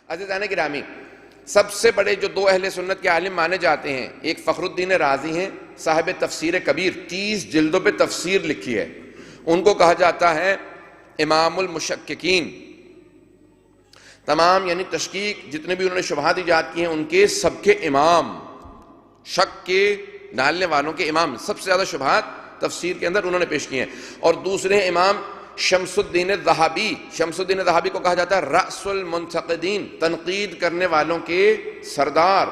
عزیزان گرامی، سب سے بڑے جو دو اہل سنت کے عالم مانے جاتے ہیں، ایک فخر الدین رازی ہیں، صاحب تفسیر کبیر، 30 جلدوں پہ تفسیر لکھی ہے، ان کو کہا جاتا ہے امام المشککین۔ تمام یعنی تشکیک جتنے بھی انہوں نے شبہات ایجاد کی ہیں ان کے سب کے امام، شک کے ڈالنے والوں کے امام، سب سے زیادہ شبہات تفسیر کے اندر انہوں نے پیش کی ہیں۔ اور دوسرے امام شمس الدین الذہبی، شمس الدین الذہبی کو کہا جاتا ہے رأس المنتقدین، تنقید کرنے والوں کے سردار۔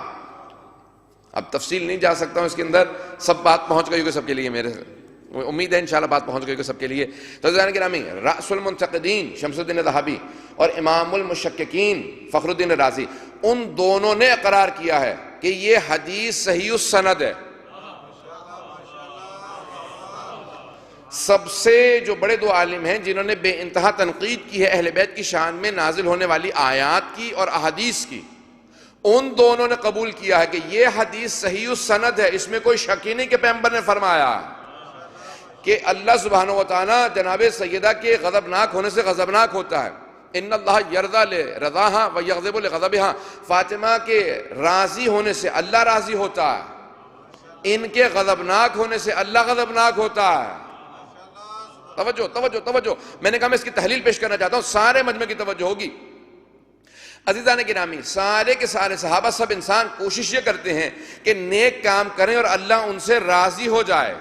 اب تفصیل نہیں جا سکتا ہوں اس کے اندر، سب بات پہنچ گئی ہوگی سب کے لیے، میرے امید ہے انشاءاللہ بات پہنچ گئی ہوگی سب کے لیے۔ تو عزیزان گرامی، رأس المنتقدین شمس الدین الذہبی اور امام المشککین فخر الدین رازی، ان دونوں نے اقرار کیا ہے کہ یہ حدیث صحیح السند ہے۔ سب سے جو بڑے دو عالم ہیں جنہوں نے بے انتہا تنقید کی ہے اہل بیت کی شان میں نازل ہونے والی آیات کی اور احادیث کی، ان دونوں نے قبول کیا ہے کہ یہ حدیث صحیح السند ہے، اس میں کوئی شک ہی نہیں کہ پیغمبر نے فرمایا کہ اللہ سبحانہ وتعالی جناب سیدہ کے غضبناک ہونے سے غضبناک ہوتا ہے۔ ان اللہ یرضی لرضاہا و یغضب لغضبہا، فاطمہ کے راضی ہونے سے اللہ راضی ہوتا ہے، ان کے غضبناک ہونے سے اللہ غضبناک ہوتا ہے۔ توجہ توجہ توجہ، میں نے کہا میں اس کی تحلیل پیش کرنا چاہتا ہوں، سارے مجمع کی توجہ ہوگی۔ عزیزان گرامی، سارے کے سارے صحابہ، سب انسان کوشش یہ کرتے ہیں کہ نیک کام کریں اور اللہ ان سے راضی ہو جائے۔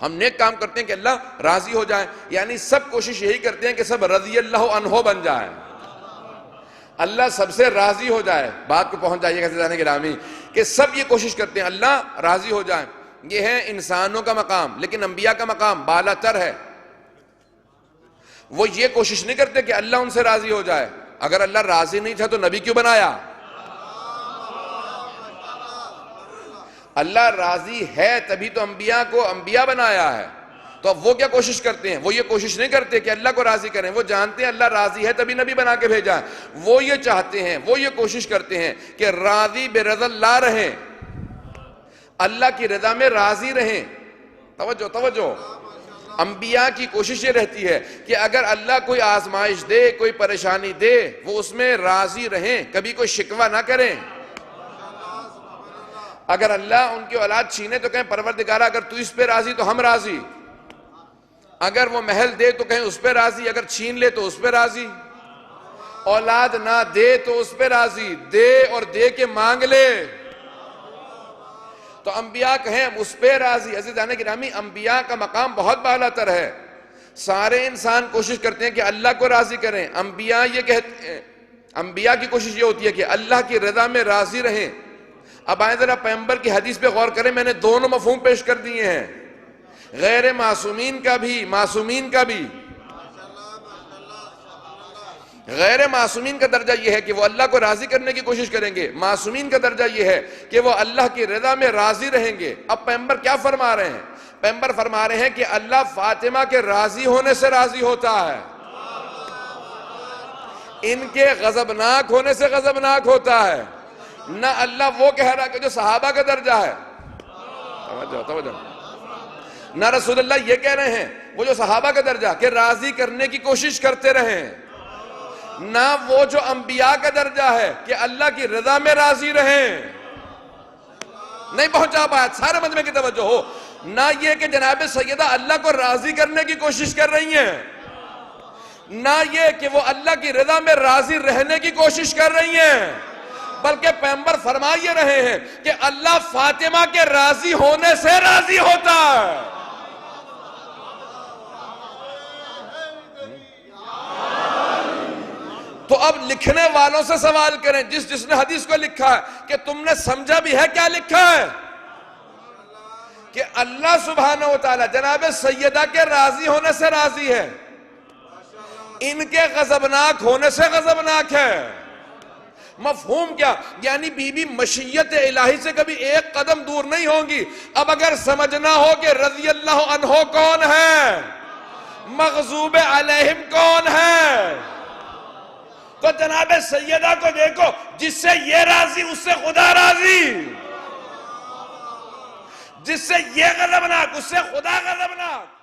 ہم نیک کام کرتے ہیں کہ اللہ راضی ہو جائے، یعنی سب کوشش یہی کرتے ہیں کہ سب رضی اللہ عنہ بن جائیں، اللہ سب سے راضی ہو جائے۔ بات کو پہنچ جائیے گا عزیزان گرامی کہ سب یہ کوشش کرتے ہیں اللہ راضی ہو جائے۔ یہ ہے انسانوں کا مقام، لیکن انبیاء کا مقام بالا تر ہے۔ وہ یہ کوشش نہیں کرتے کہ اللہ ان سے راضی ہو جائے۔ اگر اللہ راضی نہیں تھا تو نبی کیوں بنایا؟ اللہ راضی ہے تبھی تو انبیاء کو انبیاء بنایا ہے۔ تو اب وہ کیا کوشش کرتے ہیں؟ وہ یہ کوشش نہیں کرتے کہ اللہ کو راضی کریں، وہ جانتے ہیں اللہ راضی ہے تبھی نبی بنا کے بھیجا ہے۔ وہ یہ چاہتے ہیں، وہ یہ کوشش کرتے ہیں کہ راضی برضا اللہ رہیں، اللہ کی رضا میں راضی رہیں۔ توجہ توجہ، انبیاء کی کوشش یہ رہتی ہے کہ اگر اللہ کوئی آزمائش دے، کوئی پریشانی دے، وہ اس میں راضی رہیں، کبھی کوئی شکوہ نہ کریں۔ اگر اللہ ان کی اولاد چھینے تو کہیں پروردگارہ اگر تو اس پہ راضی تو ہم راضی، اگر وہ محل دے تو کہیں اس پہ راضی، اگر چھین لے تو اس پہ راضی، اولاد نہ دے تو اس پہ راضی، دے اور دے کے مانگ لے تو انبیاء کہیں ہم اس پہ راضی۔ عزیزان گرامی، انبیاء کا مقام بہت بالا تر ہے۔ سارے انسان کوشش کرتے ہیں کہ اللہ کو راضی کریں، انبیاء یہ کہتے ہیں، انبیاء کی کوشش یہ ہوتی ہے کہ اللہ کی رضا میں راضی رہیں۔ اب آئیں ذرا پیغمبر کی حدیث پہ غور کریں، میں نے دونوں مفہوم پیش کر دیے ہیں، غیر معصومین کا بھی، معصومین کا بھی۔ غیر معصومین کا درجہ یہ ہے کہ وہ اللہ کو راضی کرنے کی کوشش کریں گے، معصومین کا درجہ یہ ہے کہ وہ اللہ کی رضا میں راضی رہیں گے۔ اب پیغمبر کیا فرما رہے ہیں؟ پیغمبر فرما رہے ہیں کہ اللہ فاطمہ کے راضی ہونے سے راضی ہوتا ہے، ان کے غضبناک ہونے سے غضبناک ہوتا ہے۔ نہ اللہ وہ کہہ رہا کہ جو صحابہ کا درجہ ہے، توجہ، نہ رسول اللہ یہ کہہ رہے ہیں وہ جو صحابہ کا درجہ کہ راضی کرنے کی کوشش کرتے رہیں، نہ وہ جو انبیاء کا درجہ ہے کہ اللہ کی رضا میں راضی رہیں۔ نہیں پہنچا پایا، سارے مجمع کی توجہ ہو۔ نہ یہ کہ جناب سیدہ اللہ کو راضی کرنے کی کوشش کر رہی ہیں، نہ یہ کہ وہ اللہ کی رضا میں راضی رہنے کی کوشش کر رہی ہیں، بلکہ پیغمبر فرما یہ رہے ہیں کہ اللہ فاطمہ کے راضی ہونے سے راضی ہوتا ہے۔ تو اب لکھنے والوں سے سوال کریں، جس نے حدیث کو لکھا ہے، کہ تم نے سمجھا بھی ہے کیا لکھا ہے؟ کہ اللہ سبحانہ وتعالی جناب سیدہ کے راضی ہونے سے راضی ہے، ان کے غضبناک ہونے سے غضبناک ہے۔ مفہوم کیا؟ یعنی بی بی مشیت الہی سے کبھی ایک قدم دور نہیں ہوں گی۔ اب اگر سمجھنا ہو کہ رضی اللہ عنہ کون ہے، مغضوب علیہم کون ہے، تو جناب سیدہ کو دیکھو، جس سے یہ راضی اس سے خدا راضی، جس سے یہ غضبناک اس سے خدا غضبناک۔